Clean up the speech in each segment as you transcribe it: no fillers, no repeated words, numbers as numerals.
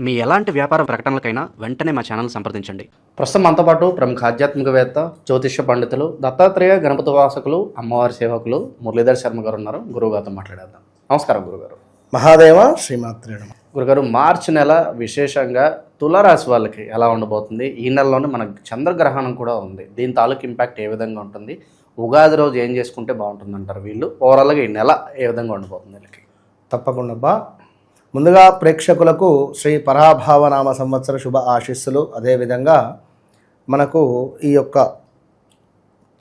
మీ ఎలాంటి వ్యాపార ప్రకటనలకైనా వెంటనే మా ఛానల్ సంప్రదించండి. ప్రస్తుతం మనతో పాటు ప్రముఖ ఆధ్యాత్మికవేత్త, జ్యోతిష్య పండితులు, దత్తాత్రేయ గణపతి వాసకులు, అమ్మవారి సేవకులు మురళీధర్ శర్మ గారు ఉన్నారు. గురువుగారితో మాట్లాడేద్దాం. నమస్కారం గురుగారు. మహాదేవ శ్రీమాత్రే నమః. గురుగారు, మార్చి నెల విశేషంగా తులారాశి వాళ్ళకి ఎలా ఉండబోతుంది? ఈ నెలలోనే మనకు చంద్రగ్రహణం కూడా ఉంది. దీని తాలూకు ఇంపాక్ట్ ఏ విధంగా ఉంటుంది? ఉగాది రోజు ఏం చేసుకుంటే బాగుంటుంది అంటారు వీళ్ళు? ఓవరాల్గా ఈ నెల ఏ విధంగా ఉండబోతుంది వీళ్ళకి? తప్పకుండా ముందుగా ప్రేక్షకులకు శ్రీ పరాభావనామ సంవత్సర శుభ ఆశీస్సులు. అదేవిధంగా మనకు ఈ యొక్క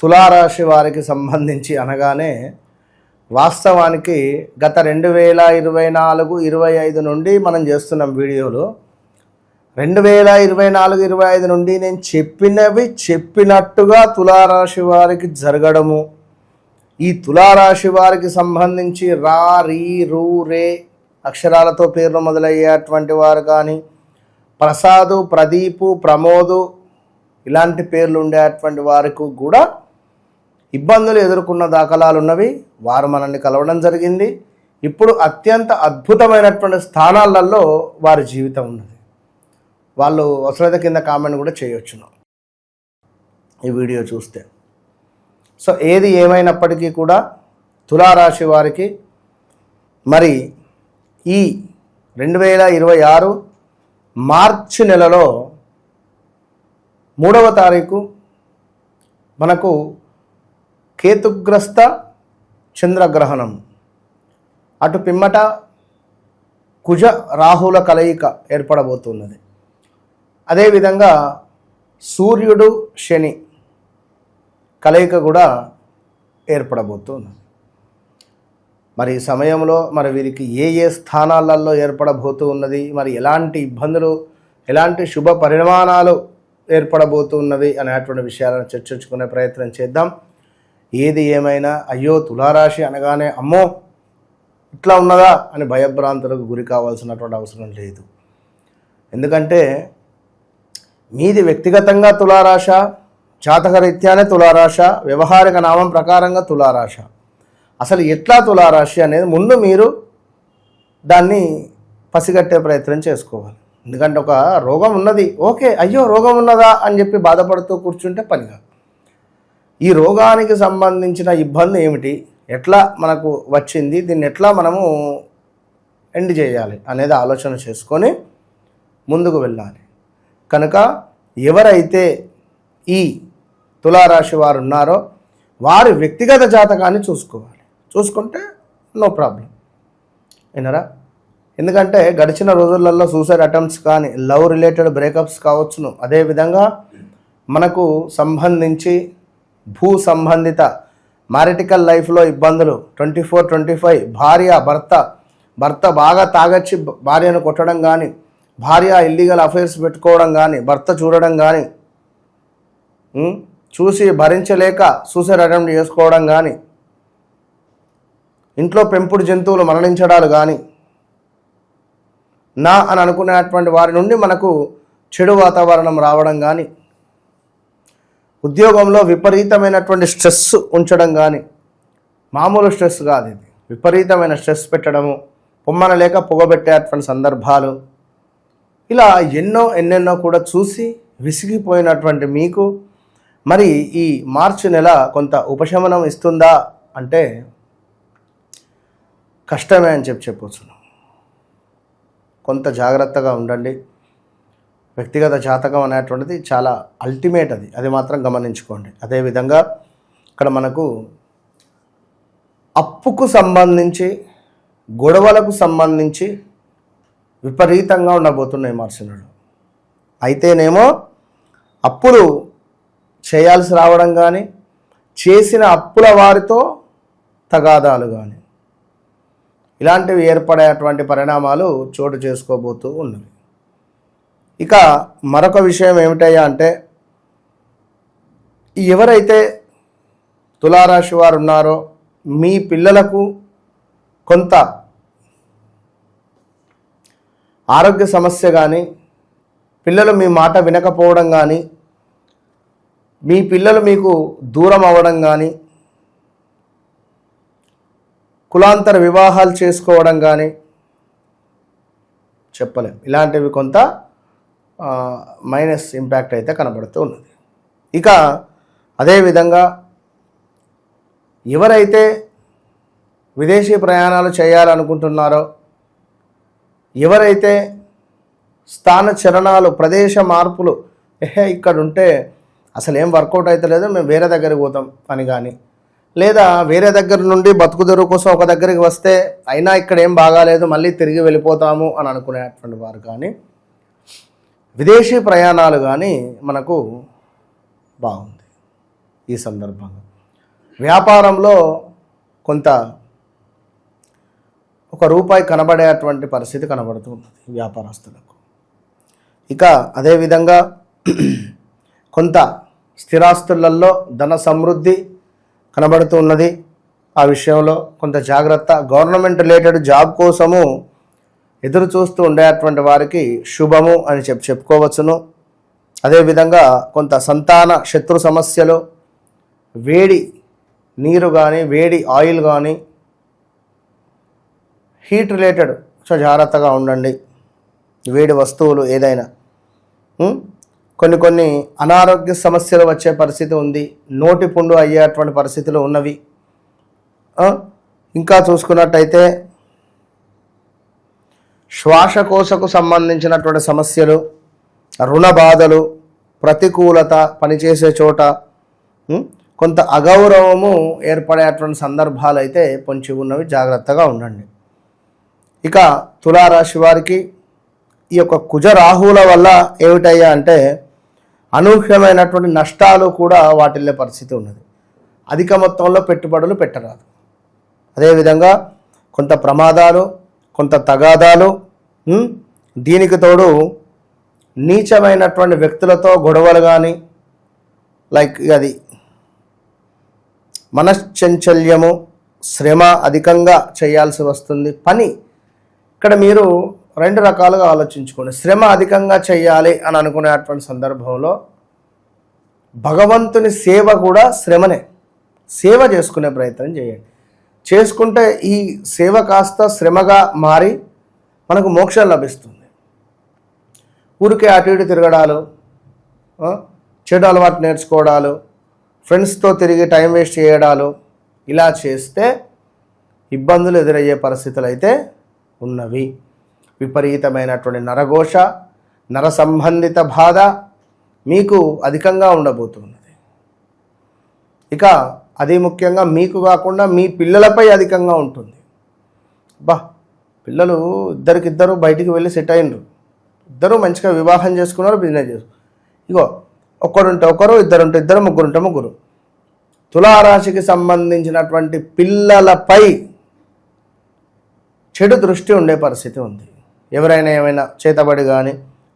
తులారాశి వారికి సంబంధించి అనగానే వాస్తవానికి గత 2024-25 నుండి మనం చేస్తున్నాం వీడియోలు. 2024-25 నుండి నేను చెప్పినట్టుగా తులారాశి వారికి జరగడము, ఈ తులారాశి వారికి సంబంధించి రా, రీ, రూ, రే అక్షరాలతో పేర్లు మొదలయ్యేటువంటి వారు కానీ, ప్రసాదు, ప్రదీపు, ప్రమోదు ఇలాంటి పేర్లు ఉండేటువంటి వారికి కూడా ఇబ్బందులు ఎదుర్కొన్న దాఖలాలు ఉన్నవి. వారు మనల్ని కలవడం జరిగింది. ఇప్పుడు అత్యంత అద్భుతమైనటువంటి స్థానాలలో వారి జీవితం ఉన్నది. వాళ్ళు అవసరత కింద కామెంట్ కూడా చేయొచ్చును ఈ వీడియో చూస్తే. సో ఏది ఏమైనప్పటికీ కూడా తులారాశి వారికి మరి ఈ 2026 మార్చి నెలలో 3వ తారీఖు మనకు కేతుగ్రస్త చంద్రగ్రహణం, అటు పిమ్మట కుజ రాహుల కలయిక ఏర్పడబోతున్నది. అదేవిధంగా సూర్యుడు శని కలయిక కూడా ఏర్పడబోతున్నది. మరి ఈ సమయంలో మరి వీరికి ఏ స్థానాలలో ఏర్పడబోతూ ఉన్నది, మరి ఎలాంటి ఇబ్బందులు, ఎలాంటి శుభ పరిణామాలు ఏర్పడబోతున్నవి అనేటువంటి విషయాలను చర్చించుకునే ప్రయత్నం చేద్దాం. ఏది ఏమైనా అయ్యో తులారాశి అనగానే అమ్మో ఇట్లా ఉన్నదా అని భయభ్రాంతులకు గురి కావాల్సినటువంటి అవసరం లేదు. ఎందుకంటే మీది వ్యక్తిగతంగా తులారాశ, జాతకరీత్యానే తులారాశ, వ్యవహారిక నామం ప్రకారంగా తులారాశ. అసలు ఎట్లా తులారాశి అనేది ముందు మీరు దాన్ని పసిగట్టే ప్రయత్నం చేసుకోవాలి. ఎందుకంటే ఒక రోగం ఉన్నది, ఓకే అయ్యో రోగం ఉన్నదా అని చెప్పి బాధపడుతూ కూర్చుంటే పనిగా, ఈ రోగానికి సంబంధించిన ఇబ్బంది ఏమిటి, ఎట్లా మనకు వచ్చింది, దీన్ని ఎట్లా మనము ఎండ్ చేయాలి అనేది ఆలోచన చేసుకొని ముందుకు వెళ్ళాలి. కనుక ఎవరైతే ఈ తులారాశి వారు ఉన్నారో వారి వ్యక్తిగత జాతకాన్ని చూసుకుంటే నో ప్రాబ్లం. వినరా? ఎందుకంటే గడిచిన రోజులలో సూసైడ్ అటెంప్ట్స్ కానీ, లవ్ రిలేటెడ్ బ్రేకప్స్ కావచ్చును, అదేవిధంగా మనకు సంబంధించి భూ సంబంధిత మ్యారిటికల్ లైఫ్లో ఇబ్బందులు, 24-25 భర్త బాగా తాగొచ్చి భార్యను కొట్టడం కానీ, భార్య ఇల్లీగల్ అఫైర్స్ పెట్టుకోవడం కానీ, భర్త చూడడం కానీ, చూసి భరించలేక సూసైడ్ అటెంప్ట్ చేసుకోవడం కానీ, ఇంట్లో పెంపుడు జంతువులు మరణించడాలు కానీ, నా అని అనుకునేటువంటి వారి నుండి మనకు చెడు వాతావరణం రావడం కానీ, ఉద్యోగంలో విపరీతమైనటువంటి స్ట్రెస్ ఉంచడం కానీ, మామూలు స్ట్రెస్ కాదు ఇది, విపరీతమైన స్ట్రెస్ పెట్టడము, పొమ్మనలేక పొగబెట్టేటువంటి సందర్భాలు, ఇలా ఎన్నెన్నో కూడా చూసి విసిగిపోయినటువంటి మీకు మరి ఈ మార్చి నెల కొంత ఉపశమనం ఇస్తుందా అంటే కష్టమే అని చెప్పొచ్చు. కొంత జాగ్రత్తగా ఉండండి. వ్యక్తిగత జాతకం అనేటువంటిది చాలా అల్టిమేట్, అది మాత్రం గమనించుకోండి. అదేవిధంగా ఇక్కడ మనకు అప్పుకు సంబంధించి, గొడవలకు సంబంధించి విపరీతంగా ఉండబోతున్నాయి మార్చి నెలలో. అయితేనేమో అప్పులు చేయాల్సి రావడం కానీ, చేసిన అప్పుల వారితో తగాదాలు కానీ, ఇలాంటివి ఏర్పడేటువంటి పరిణామాలు చోటు చేసుకోబోతూ ఉన్నవి. ఇక మరొక విషయం ఏమిటయ్యా అంటే, ఎవరైతే తులారాశి వారు ఉన్నారో మీ పిల్లలకు కొంత ఆరోగ్య సమస్య కానీ, పిల్లలు మీ మాట వినకపోవడం కానీ, మీ పిల్లలు మీకు దూరం అవ్వడం కానీ, కులాంతర వివాహాలు చేసుకోవడం కానీ, చెప్పలేం. ఇలాంటివి కొంత మైనస్ ఇంపాక్ట్ అయితే కనబడుతూ ఉన్నది. ఇక అదేవిధంగా ఎవరైతే విదేశీ ప్రయాణాలు చేయాలనుకుంటున్నారో, ఎవరైతే స్థాన చలనాలు, ప్రదేశ మార్పులు, ఇక్కడ ఉంటే అసలు ఏం వర్కౌట్ అవుతలేదు, మేము వేరే దగ్గరికి పోతాం అని కానీ, లేదా వేరే దగ్గర నుండి బతుకుదెరువు కోసం ఒక దగ్గరికి వస్తే అయినా ఇక్కడ ఏం బాగాలేదు మళ్ళీ తిరిగి వెళ్ళిపోతాము అని అనుకునేటువంటి వారు కానీ, విదేశీ ప్రయాణాలు కానీ మనకు బాగుంది. ఈ సందర్భంగా వ్యాపారంలో కొంత ₹1 కనబడేటువంటి పరిస్థితి కనబడుతుంది వ్యాపారస్తులకు. ఇక అదేవిధంగా కొంత స్థిరాస్తులలో ధన సమృద్ధి కనబడుతూ ఉన్నది. ఆ విషయంలో కొంత జాగ్రత్త. గవర్నమెంట్ రిలేటెడ్ జాబ్ కోసము ఎదురు చూస్తూ ఉండేటువంటి వారికి శుభము అని చెప్పుకోవచ్చును. అదేవిధంగా కొంత సంతాన శత్రు సమస్యలు, వేడి నీరు కానీ, వేడి ఆయిల్ కానీ, హీట్ రిలేటెడ్ జాగ్రత్తగా ఉండండి. వేడి వస్తువులు ఏదైనా, కొన్ని అనారోగ్య సమస్యలు వచ్చే పరిస్థితి ఉంది. నోటి పుండు అయ్యేటువంటి పరిస్థితులు ఉన్నవి. ఇంకా చూసుకున్నట్టయితే శ్వాసకోశకు సంబంధించినటువంటి సమస్యలు, రుణ బాధలు, ప్రతికూలత, పనిచేసే చోట కొంత అగౌరవము ఏర్పడేటువంటి సందర్భాలు అయితే పొంచి ఉన్నవి. జాగ్రత్తగా ఉండండి. ఇక తులారాశి వారికి ఈ యొక్క కుజ రాహువుల వల్ల ఏమిటయ్యా అంటే అనూహ్యమైనటువంటి నష్టాలు కూడా వాటిల్లే పరిస్థితి ఉన్నది. అధిక మొత్తంలో పెట్టుబడులు పెట్టరాదు. అదేవిధంగా కొంత ప్రమాదాలు, కొంత తగాదాలు, దీనికి తోడు నీచమైనటువంటి వ్యక్తులతో గొడవలు కానీ, లైక్ అది మనశ్చంచల్యము, శ్రమ అధికంగా చేయాల్సి వస్తుంది. పని ఇక్కడ మీరు 2 రకాలుగా ఆలోచించుకోండి. శ్రమ అధికంగా చేయాలి అని అనుకునేటువంటి సందర్భంలో భగవంతుని సేవ కూడా శ్రమనే. సేవ చేసుకునే ప్రయత్నం చేయండి. చేసుకుంటే ఈ సేవ కాస్త శ్రమగా మారి మనకు మోక్షం లభిస్తుంది. ఊరికే అటు ఇటు తిరగడాలు, చెడు అలవాటు నేర్చుకోవడాలు, ఫ్రెండ్స్తో తిరిగి టైం వేస్ట్ చేయడాలు, ఇలా చేస్తే ఇబ్బందులు ఎదురయ్యే పరిస్థితులు అయితే ఉన్నవి. విపరీతమైనటువంటి నరఘోష, నర సంబంధిత బాధ మీకు అధికంగా ఉండబోతున్నది. ఇక అది ముఖ్యంగా మీకు కాకుండా మీ పిల్లలపై అధికంగా ఉంటుంది. పిల్లలు ఇద్దరు బయటికి వెళ్ళి సెట్ అయినరు, ఇద్దరు మంచిగా వివాహం చేసుకున్నారు, బిజినెస్ చేసుకున్నారు. ఇగో ఒకరుంటే ఒకరు, ఇద్దరుంటే ఇద్దరు, ముగ్గురుంటే ముగ్గురు. తులారాశికి సంబంధించినటువంటి పిల్లలపై చెడు దృష్టి ఉండే పరిస్థితి ఉంది. ఎవరైనా ఏమైనా చేతబడి కానీ,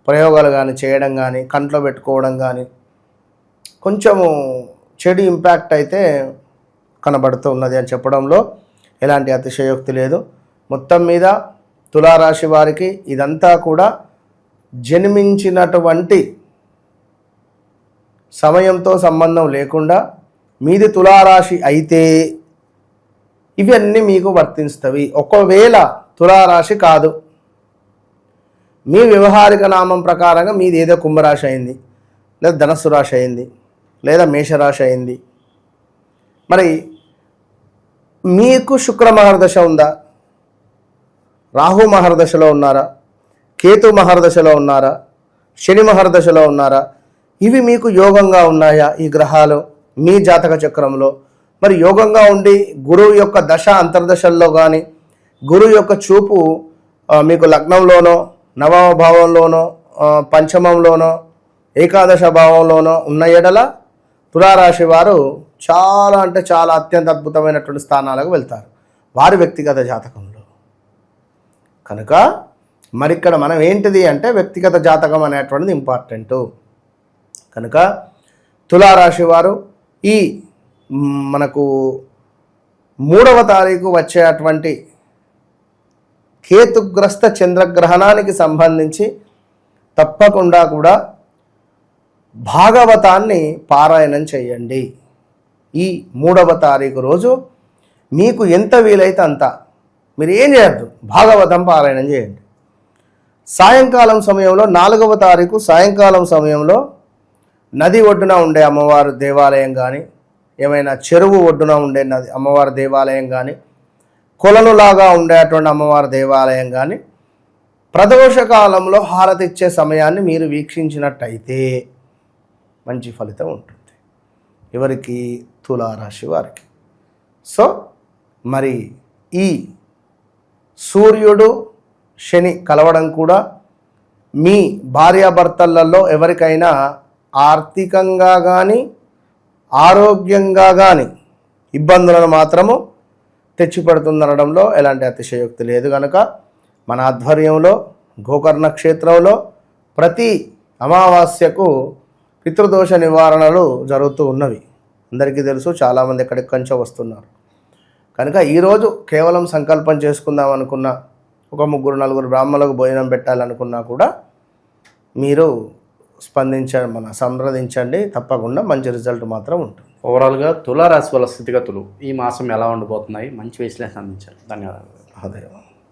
ప్రయోగాలు కానీ చేయడం కానీ, కంట్లో పెట్టుకోవడం కానీ కొంచెము చెడు ఇంపాక్ట్ అయితే కనబడుతూ ఉన్నది అని చెప్పడంలో ఎలాంటి అతిశయోక్తి లేదు. మొత్తం మీద తులారాశి వారికి ఇదంతా కూడా జన్మించినటువంటి సమయంతో సంబంధం లేకుండా మీది తులారాశి అయితే ఇవన్నీ మీకు వర్తిస్తవి. ఒకవేళ తులారాశి కాదు, మీ వ్యవహారిక నామం ప్రకారంగా మీది ఏదో కుంభరాశి అయింది, లేదా ధనస్సు రాశి అయింది, లేదా మేషరాశి అయింది, మరి మీకు శుక్ర మహర్దశ ఉందా, రాహు మహర్దశలో ఉన్నారా, కేతు మహర్దశలో ఉన్నారా, శని మహర్దశలో ఉన్నారా, ఇవి మీకు యోగంగా ఉన్నాయా ఈ గ్రహాలు మీ జాతక చక్రంలో? మరి యోగంగా ఉండి గురువు యొక్క దశ అంతర్దశల్లో కానీ, గురువు యొక్క చూపు మీకు లగ్నంలోనో, నవమ భావంలోనో, పంచమంలోనో, ఏకాదశ భావంలోనో ఉన్న ఎడల తులారాశి వారు చాలా అంటే చాలా అత్యంత అద్భుతమైనటువంటి స్థానాలకు వెళ్తారు వారి వ్యక్తిగత జాతకంలో. కనుక మరి ఇక్కడ మనం ఏంటిది అంటే వ్యక్తిగత జాతకం అనేటువంటిది ఇంపార్టెంటు. కనుక తులారాశి వారు ఈ మనకు 3వ తారీఖు వచ్చేటువంటి కేతుగ్రస్త చంద్రగ్రహణానికి సంబంధించి తప్పకుండా కూడా భాగవతాన్ని పారాయణం చేయండి. ఈ 3వ తారీఖు రోజు మీకు ఎంత వీలైతే అంత, మీరు ఏం చేయద్దు, భాగవతం పారాయణం చేయండి. సాయంకాలం సమయంలో 4వ తారీఖు సాయంకాలం సమయంలో నది ఒడ్డున ఉండే అమ్మవారి దేవాలయం కానీ, ఏమైనా చెరువు ఒడ్డున ఉండే నది అమ్మవారి దేవాలయం కానీ, కొలనులాగా ఉండేటువంటి అమ్మవారి దేవాలయం కానీ ప్రదోష కాలంలో హారతి ఇచ్చే సమయాన్ని మీరు వీక్షించినట్టయితే మంచి ఫలితం ఉంటుంది. ఎవరికి? తులారాశి వారికి. సో మరి ఈ సూర్యుడు శని కలవడం కూడా మీ భార్యాభర్తలలో ఎవరికైనా ఆర్థికంగా కానీ ఆరోగ్యంగా కానీ ఇబ్బందులను మాత్రము తెచ్చిపెడుతుందనడంలో ఎలాంటి అతిశయోక్తి లేదు. కనుక మన ఆధ్వర్యంలో గోకర్ణ క్షేత్రంలో ప్రతి అమావాస్యకు పితృదోష నివారణలు జరుగుతూ ఉన్నవి. అందరికీ తెలుసు, చాలామంది ఎక్కడెక్కడి నుంచో వస్తున్నారు. కనుక ఈరోజు కేవలం సంకల్పం చేసుకుందాం అనుకున్నా, ఒక 3-4 బ్రాహ్మణులకు భోజనం పెట్టాలనుకున్నా కూడా మీరు సంప్రదించండి. తప్పకుండా మంచి రిజల్ట్ మాత్రం ఉంటుంది. ఓవరాల్గా తులారాశి వాళ్ళ స్థితిగతులు ఈ మాసం ఎలా ఉండబోతున్నాయి? మంచి విశ్లేషణ అందించారు. ధన్యవాదాలు. అదే